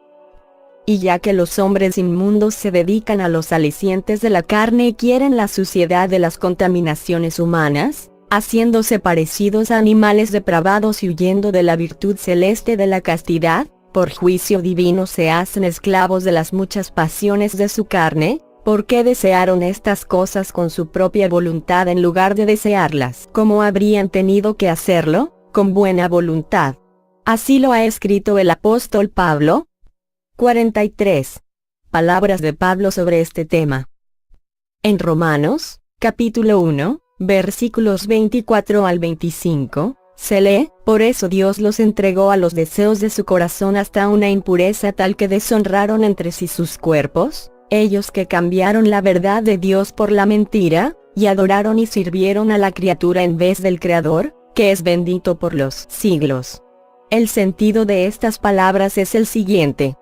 Y ya que los hombres inmundos se dedican a los alicientes de la carne y quieren la suciedad de las contaminaciones humanas, haciéndose parecidos a animales depravados y huyendo de la virtud celeste de la castidad, por juicio divino se hacen esclavos de las muchas pasiones de su carne, porque desearon estas cosas con su propia voluntad en lugar de desearlas como habrían tenido que hacerlo, con buena voluntad. Así lo ha escrito el apóstol Pablo. 43. Palabras de Pablo sobre este tema. En Romanos, capítulo 1, versículos 24 al 25, se lee: por eso Dios los entregó a los deseos de su corazón hasta una impureza tal que deshonraron entre sí sus cuerpos, ellos que cambiaron la verdad de Dios por la mentira, y adoraron y sirvieron a la criatura en vez del Creador, que es bendito por los siglos. El sentido de estas palabras es el siguiente.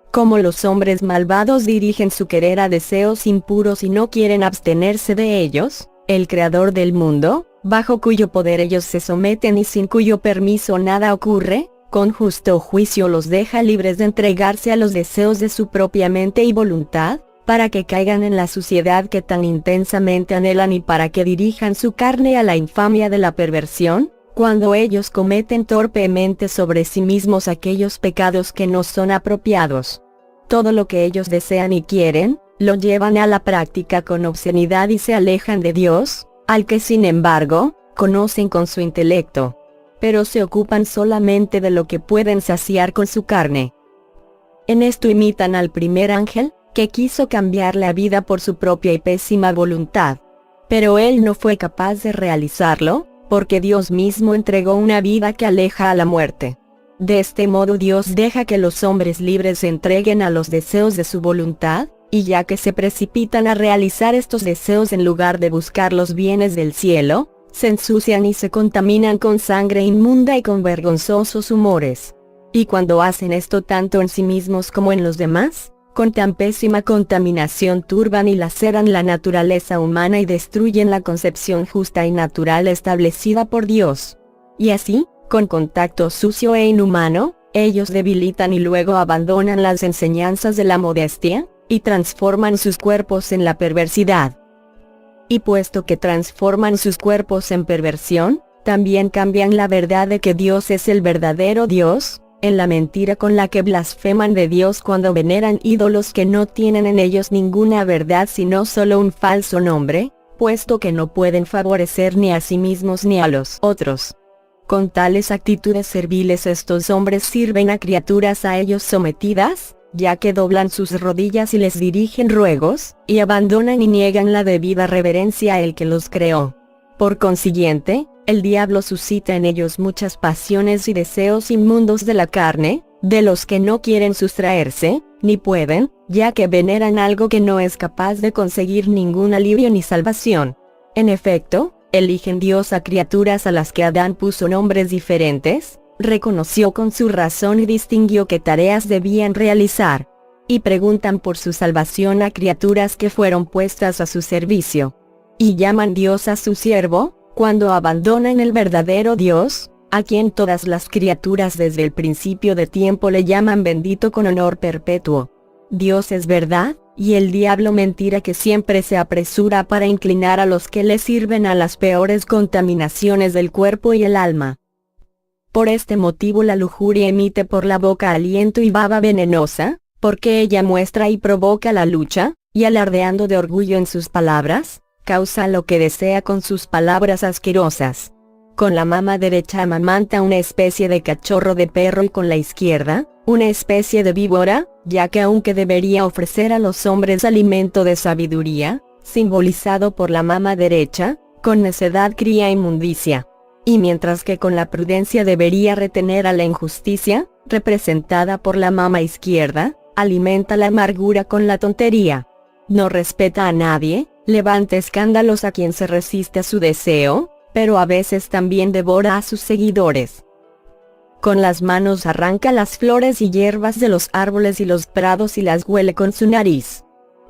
Como los hombres malvados dirigen su querer a deseos impuros y no quieren abstenerse de ellos, el Creador del mundo, bajo cuyo poder ellos se someten y sin cuyo permiso nada ocurre, con justo juicio los deja libres de entregarse a los deseos de su propia mente y voluntad, para que caigan en la suciedad que tan intensamente anhelan y para que dirijan su carne a la infamia de la perversión, cuando ellos cometen torpemente sobre sí mismos aquellos pecados que no son apropiados. Todo lo que ellos desean y quieren, lo llevan a la práctica con obscenidad y se alejan de Dios, al que sin embargo, conocen con su intelecto. Pero se ocupan solamente de lo que pueden saciar con su carne. En esto imitan al primer ángel, que quiso cambiar la vida por su propia y pésima voluntad. Pero él no fue capaz de realizarlo, porque Dios mismo entregó una vida que aleja a la muerte. De este modo Dios deja que los hombres libres se entreguen a los deseos de su voluntad, y ya que se precipitan a realizar estos deseos en lugar de buscar los bienes del cielo, se ensucian y se contaminan con sangre inmunda y con vergonzosos humores. Y cuando hacen esto tanto en sí mismos como en los demás, con tan pésima contaminación turban y laceran la naturaleza humana y destruyen la concepción justa y natural establecida por Dios. Y así, con contacto sucio e inhumano, ellos debilitan y luego abandonan las enseñanzas de la modestia, y transforman sus cuerpos en la perversidad. Y puesto que transforman sus cuerpos en perversión, también cambian la verdad de que Dios es el verdadero Dios, en la mentira con la que blasfeman de Dios cuando veneran ídolos que no tienen en ellos ninguna verdad sino solo un falso nombre, puesto que no pueden favorecer ni a sí mismos ni a los otros. Con tales actitudes serviles estos hombres sirven a criaturas a ellos sometidas, ya que doblan sus rodillas y les dirigen ruegos, y abandonan y niegan la debida reverencia a el que los creó. Por consiguiente, el diablo suscita en ellos muchas pasiones y deseos inmundos de la carne, de los que no quieren sustraerse, ni pueden, ya que veneran algo que no es capaz de conseguir ningún alivio ni salvación. En efecto, eligen Dios a criaturas a las que Adán puso nombres diferentes, reconoció con su razón y distinguió qué tareas debían realizar. Y preguntan por su salvación a criaturas que fueron puestas a su servicio. Y llaman Dios a su siervo, cuando abandonan el verdadero Dios, a quien todas las criaturas desde el principio de tiempo le llaman bendito con honor perpetuo. Dios es verdad, y el diablo mentira que siempre se apresura para inclinar a los que le sirven a las peores contaminaciones del cuerpo y el alma. Por este motivo la lujuria emite por la boca aliento y baba venenosa, Porque ella muestra y provoca la lucha, y alardeando de orgullo en sus palabras, causa lo que desea con sus palabras asquerosas. Con la mama derecha amamanta una especie de cachorro de perro y con la izquierda, una especie de víbora, ya que aunque debería ofrecer a los hombres alimento de sabiduría, simbolizado por la mama derecha, con necedad cría inmundicia. Y mientras que con la prudencia debería retener a la injusticia, representada por la mama izquierda, alimenta la amargura con la tontería. No respeta a nadie, levanta escándalos a quien se resiste a su deseo, pero a veces también devora a sus seguidores. Con las manos arranca las flores y hierbas de los árboles y los prados y las huele con su nariz.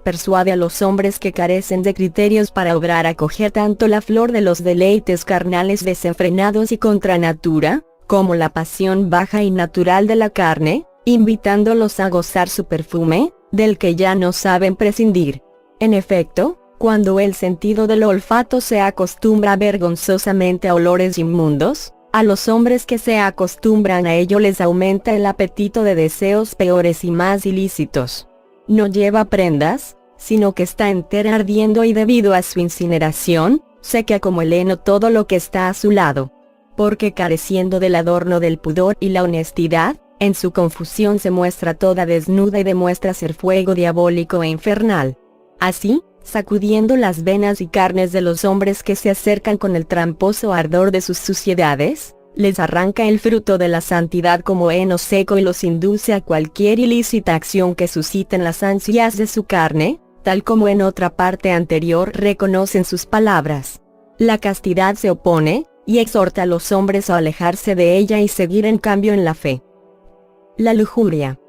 Persuade a los hombres que carecen de criterios para obrar a coger tanto la flor de los deleites carnales desenfrenados y contra natura, como la pasión baja y natural de la carne, invitándolos a gozar su perfume, del que ya no saben prescindir. En efecto, cuando el sentido del olfato se acostumbra vergonzosamente a olores inmundos, a los hombres que se acostumbran a ello les aumenta el apetito de deseos peores y más ilícitos. No lleva prendas, sino que está entera ardiendo y debido a su incineración, seca como el heno todo lo que está a su lado. Porque careciendo del adorno del pudor y la honestidad, en su confusión se muestra toda desnuda y demuestra ser fuego diabólico e infernal. Así, sacudiendo las venas y carnes de los hombres que se acercan con el tramposo ardor de sus suciedades, les arranca el fruto de la santidad como heno seco y los induce a cualquier ilícita acción que susciten las ansias de su carne, tal como en otra parte anterior reconocen sus palabras. La castidad se opone, y exhorta a los hombres a alejarse de ella y seguir en cambio en la fe. La lujuria.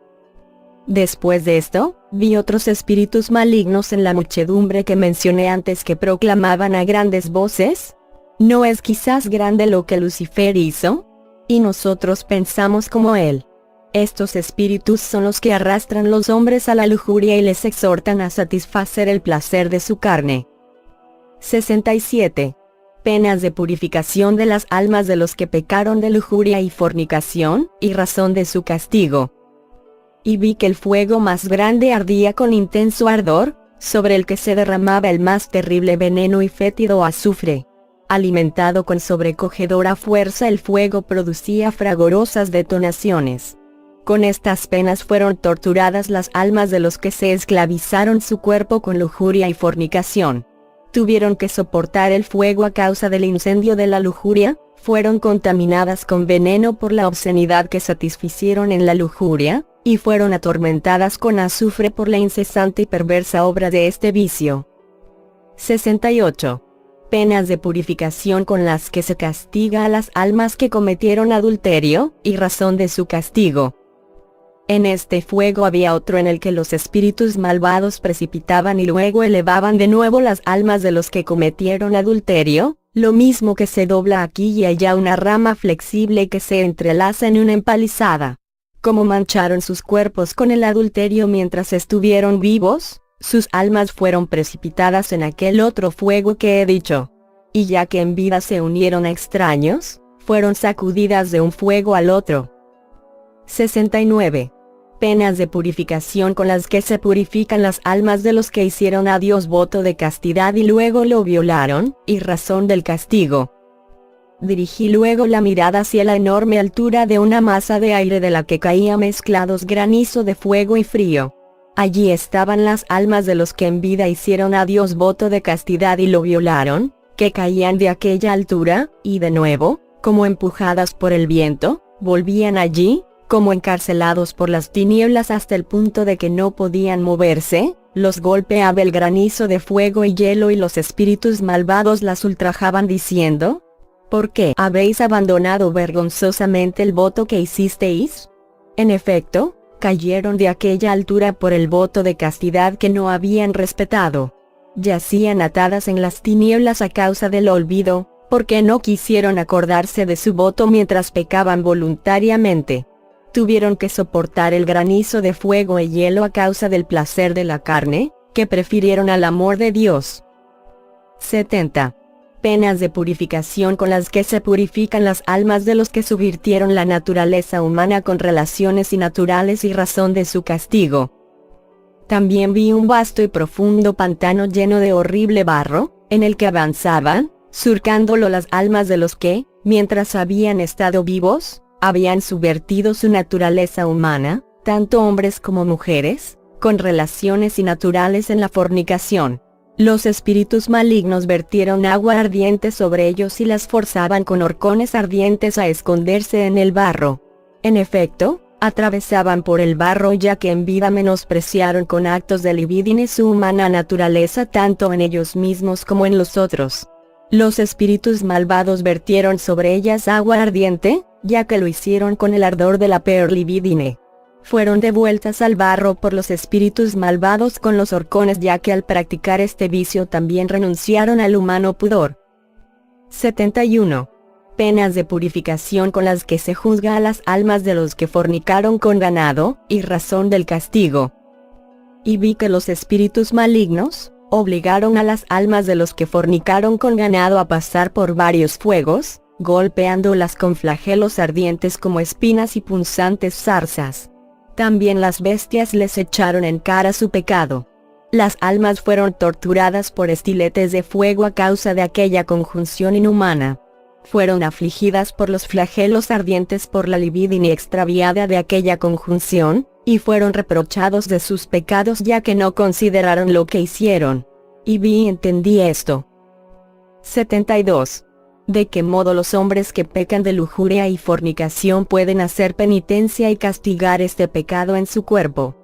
Después de esto, vi otros espíritus malignos en la muchedumbre que mencioné antes que proclamaban a grandes voces: ¿no es quizás grande lo que Lucifer hizo? Y nosotros pensamos como él. Estos espíritus son los que arrastran los hombres a la lujuria y les exhortan a satisfacer el placer de su carne. 67. Penas de purificación de las almas de los que pecaron de lujuria y fornicación, y razón de su castigo. Y vi que el fuego más grande ardía con intenso ardor, sobre el que se derramaba el más terrible veneno y fétido azufre. Alimentado con sobrecogedora fuerza, el fuego producía fragorosas detonaciones. Con estas penas fueron torturadas las almas de los que se esclavizaron su cuerpo con lujuria y fornicación. Tuvieron que soportar el fuego a causa del incendio de la lujuria, fueron contaminadas con veneno por la obscenidad que satisficieron en la lujuria, y fueron atormentadas con azufre por la incesante y perversa obra de este vicio. 68. Penas de purificación con las que se castiga a las almas que cometieron adulterio, y razón de su castigo. En este fuego había otro en el que los espíritus malvados precipitaban y luego elevaban de nuevo las almas de los que cometieron adulterio, lo mismo que se dobla aquí y allá una rama flexible que se entrelaza en una empalizada. Como mancharon sus cuerpos con el adulterio mientras estuvieron vivos, sus almas fueron precipitadas en aquel otro fuego que he dicho. Y ya que en vida se unieron a extraños, fueron sacudidas de un fuego al otro. 69. Penas de purificación con las que se purifican las almas de los que hicieron a Dios voto de castidad y luego lo violaron, y razón del castigo. Dirigí luego la mirada hacia la enorme altura de una masa de aire de la que caía mezclados granizo de fuego y frío. Allí estaban las almas de los que en vida hicieron a Dios voto de castidad y lo violaron, que caían de aquella altura, y de nuevo, como empujadas por el viento, volvían allí, como encarcelados por las tinieblas hasta el punto de que no podían moverse, los golpeaba el granizo de fuego y hielo y los espíritus malvados las ultrajaban diciendo: ¿por qué habéis abandonado vergonzosamente el voto que hicisteis? En efecto, cayeron de aquella altura por el voto de castidad que no habían respetado. Yacían atadas en las tinieblas a causa del olvido, porque no quisieron acordarse de su voto mientras pecaban voluntariamente. Tuvieron que soportar el granizo de fuego y hielo a causa del placer de la carne, que prefirieron al amor de Dios. 70. Penas de purificación con las que se purifican las almas de los que subvirtieron la naturaleza humana con relaciones innaturales y razón de su castigo. También vi un vasto y profundo pantano lleno de horrible barro, en el que avanzaban, surcándolo las almas de los que, mientras habían estado vivos, habían subvertido su naturaleza humana, tanto hombres como mujeres, con relaciones innaturales en la fornicación. Los espíritus malignos vertieron agua ardiente sobre ellos y las forzaban con horcones ardientes a esconderse en el barro. En efecto, atravesaban por el barro ya que en vida menospreciaron con actos de libidine su humana naturaleza tanto en ellos mismos como en los otros. Los espíritus malvados vertieron sobre ellas agua ardiente, ya que lo hicieron con el ardor de la peor libidine. Fueron devueltas al barro por los espíritus malvados con los horcones ya que al practicar este vicio también renunciaron al humano pudor. 71. Penas de purificación con las que se juzga a las almas de los que fornicaron con ganado, y razón del castigo. Y vi que los espíritus malignos obligaron a las almas de los que fornicaron con ganado a pasar por varios fuegos, golpeándolas con flagelos ardientes como espinas y punzantes zarzas. También las bestias les echaron en cara su pecado. Las almas fueron torturadas por estiletes de fuego a causa de aquella conjunción inhumana. Fueron afligidas por los flagelos ardientes por la libidine extraviada de aquella conjunción, y fueron reprochados de sus pecados ya que no consideraron lo que hicieron. Y vi y entendí esto. 72. ¿De qué modo los hombres que pecan de lujuria y fornicación pueden hacer penitencia y castigar este pecado en su cuerpo?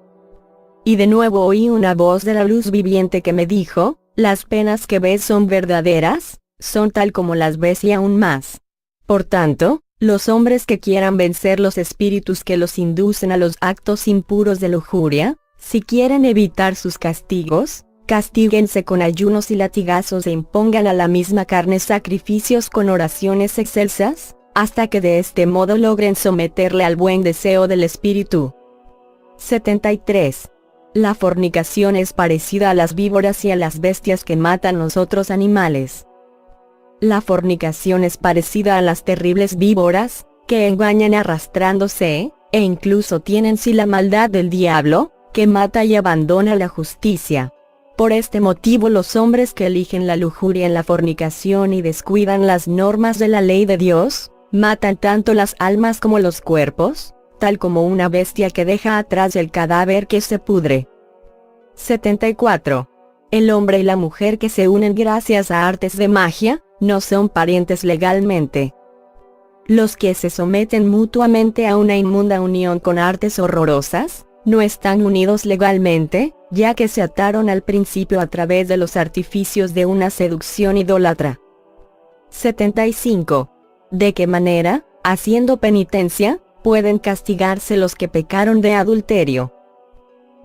Y de nuevo oí una voz de la luz viviente que me dijo, las penas que ves son verdaderas, son tal como las ves y aún más. Por tanto, los hombres que quieran vencer los espíritus que los inducen a los actos impuros de lujuria, si quieren evitar sus castigos, castíguense con ayunos y latigazos e impongan a la misma carne sacrificios con oraciones excelsas, hasta que de este modo logren someterle al buen deseo del espíritu. 73. La fornicación es parecida a las víboras y a las bestias que matan los otros animales. La fornicación es parecida a las terribles víboras, que engañan arrastrándose, e incluso tienen sí la maldad del diablo, que mata y abandona la justicia. Por este motivo los hombres que eligen la lujuria en la fornicación y descuidan las normas de la ley de Dios, matan tanto las almas como los cuerpos, tal como una bestia que deja atrás el cadáver que se pudre. 74. El hombre y la mujer que se unen gracias a artes de magia, no son parientes legalmente. Los que se someten mutuamente a una inmunda unión con artes horrorosas, no están unidos legalmente, ya que se ataron al principio a través de los artificios de una seducción idólatra. 75. ¿De qué manera, haciendo penitencia, pueden castigarse los que pecaron de adulterio?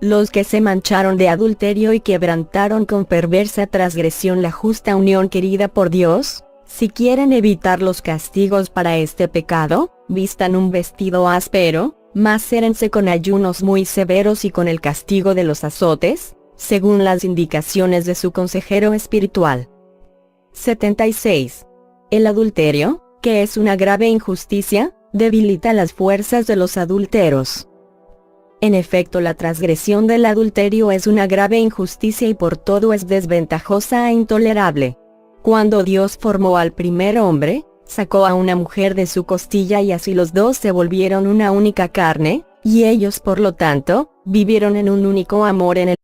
Los que se mancharon de adulterio y quebrantaron con perversa transgresión la justa unión querida por Dios, si quieren evitar los castigos para este pecado, vistan un vestido áspero, macérense con ayunos muy severos y con el castigo de los azotes, según las indicaciones de su consejero espiritual. 76. El adulterio, que es una grave injusticia, debilita las fuerzas de los adúlteros. En efecto, la transgresión del adulterio es una grave injusticia y por todo es desventajosa e intolerable. Cuando Dios formó al primer hombre, sacó a una mujer de su costilla y así los dos se volvieron una única carne, y ellos por lo tanto, vivieron en un único amor en el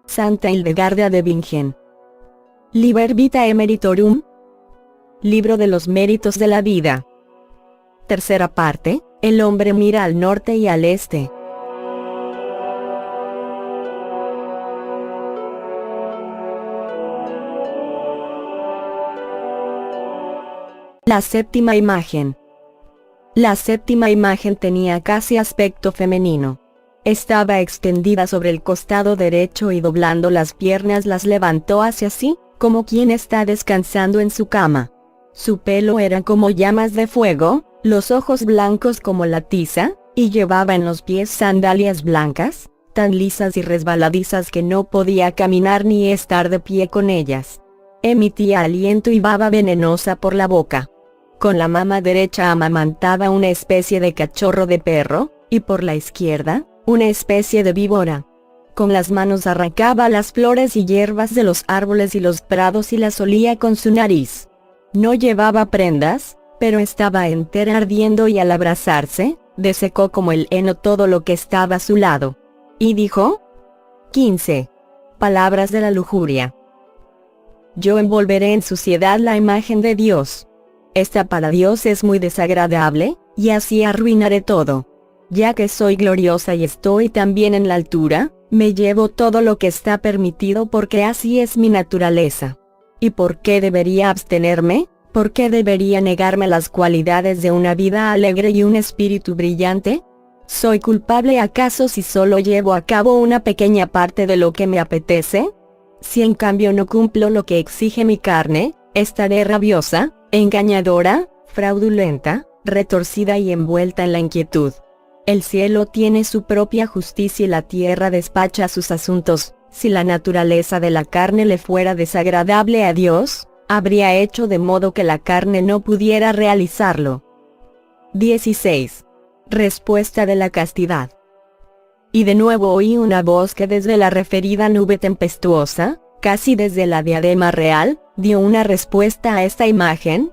Santa Hildegarda de Bingen. Liber Vitae Emeritorum. Libro de los méritos de la vida. Tercera parte, el hombre mira al norte y al este. La séptima imagen. La séptima imagen tenía casi aspecto femenino. Estaba extendida sobre el costado derecho y doblando las piernas las levantó hacia sí, como quien está descansando en su cama. Su pelo era como llamas de fuego, los ojos blancos como la tiza, y llevaba en los pies sandalias blancas, tan lisas y resbaladizas que no podía caminar ni estar de pie con ellas. Emitía aliento y baba venenosa por la boca. Con la mano derecha amamantaba una especie de cachorro de perro, y por la izquierda, una especie de víbora. Con las manos arrancaba las flores y hierbas de los árboles y los prados y las olía con su nariz. No llevaba prendas, pero estaba entera ardiendo y al abrazarse, desecó como el heno todo lo que estaba a su lado. Y dijo: 15. Palabras de la lujuria. Yo envolveré en suciedad la imagen de Dios. Esta para Dios es muy desagradable, y así arruinaré todo. Ya que soy gloriosa y estoy también en la altura, me llevo todo lo que está permitido porque así es mi naturaleza. ¿Y por qué debería abstenerme? ¿Por qué debería negarme las cualidades de una vida alegre y un espíritu brillante? ¿Soy culpable acaso si solo llevo a cabo una pequeña parte de lo que me apetece? Si en cambio no cumplo lo que exige mi carne, estaré rabiosa, engañadora, fraudulenta, retorcida y envuelta en la inquietud. El cielo tiene su propia justicia y la tierra despacha sus asuntos. Si la naturaleza de la carne le fuera desagradable a Dios, habría hecho de modo que la carne no pudiera realizarlo. 16. Respuesta de la castidad. Y de nuevo oí una voz que desde la referida nube tempestuosa, casi desde la diadema real, dio una respuesta a esta imagen.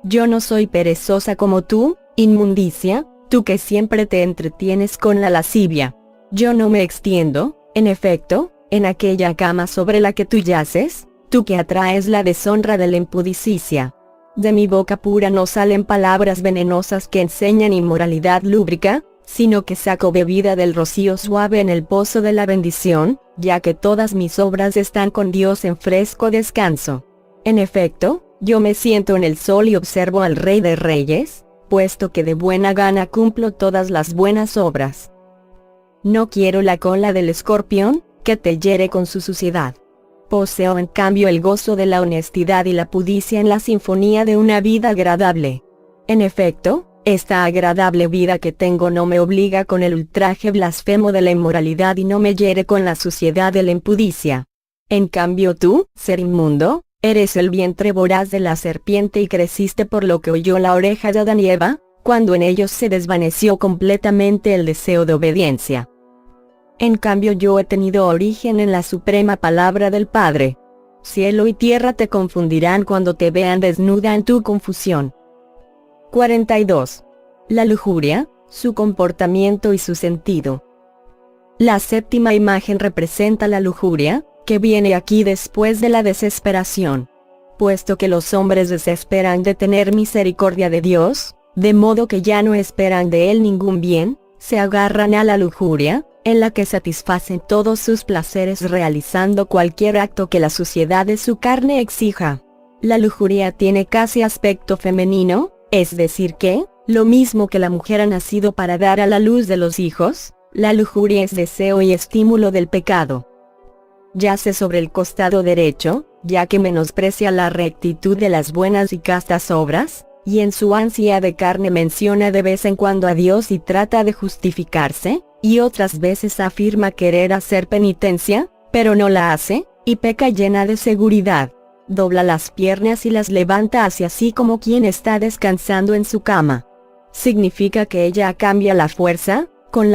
Yo no soy perezosa como tú, inmundicia, tú que siempre te entretienes con la lascivia. Yo no me extiendo, en efecto, en aquella cama sobre la que tú yaces, tú que atraes la deshonra de la impudicicia. De mi boca pura no salen palabras venenosas que enseñan inmoralidad lúbrica, sino que saco bebida del rocío suave en el pozo de la bendición, ya que todas mis obras están con Dios en fresco descanso. En efecto, yo me siento en el sol y observo al Rey de Reyes, puesto que de buena gana cumplo todas las buenas obras. No quiero la cola del escorpión, que te hiere con su suciedad. Poseo en cambio el gozo de la honestidad y la prudencia en la sinfonía de una vida agradable. En efecto, esta agradable vida que tengo no me obliga con el ultraje blasfemo de la inmoralidad y no me hiere con la suciedad de la impudicia. En cambio tú, ser inmundo, eres el vientre voraz de la serpiente y creciste por lo que oyó la oreja de Adán y Eva, cuando en ellos se desvaneció completamente el deseo de obediencia. En cambio yo he tenido origen en la suprema palabra del Padre. Cielo y tierra te confundirán cuando te vean desnuda en tu confusión. 42. La lujuria, su comportamiento y su sentido. La séptima imagen representa la lujuria, que viene aquí después de la desesperación. Puesto que los hombres desesperan de tener misericordia de Dios, de modo que ya no esperan de Él ningún bien, se agarran a la lujuria, en la que satisfacen todos sus placeres realizando cualquier acto que la suciedad de su carne exija. La lujuria tiene casi aspecto femenino, es decir que, lo mismo que la mujer ha nacido para dar a la luz de los hijos, la lujuria es deseo y estímulo del pecado. Yace sobre el costado derecho, ya que menosprecia la rectitud de las buenas y castas obras, y en su ansia de carne menciona de vez en cuando a Dios y trata de justificarse, y otras veces afirma querer hacer penitencia, pero no la hace, y peca llena de seguridad. Dobla las piernas y las levanta hacia sí como quien está descansando en su cama. Significa que ella cambia la fuerza, con la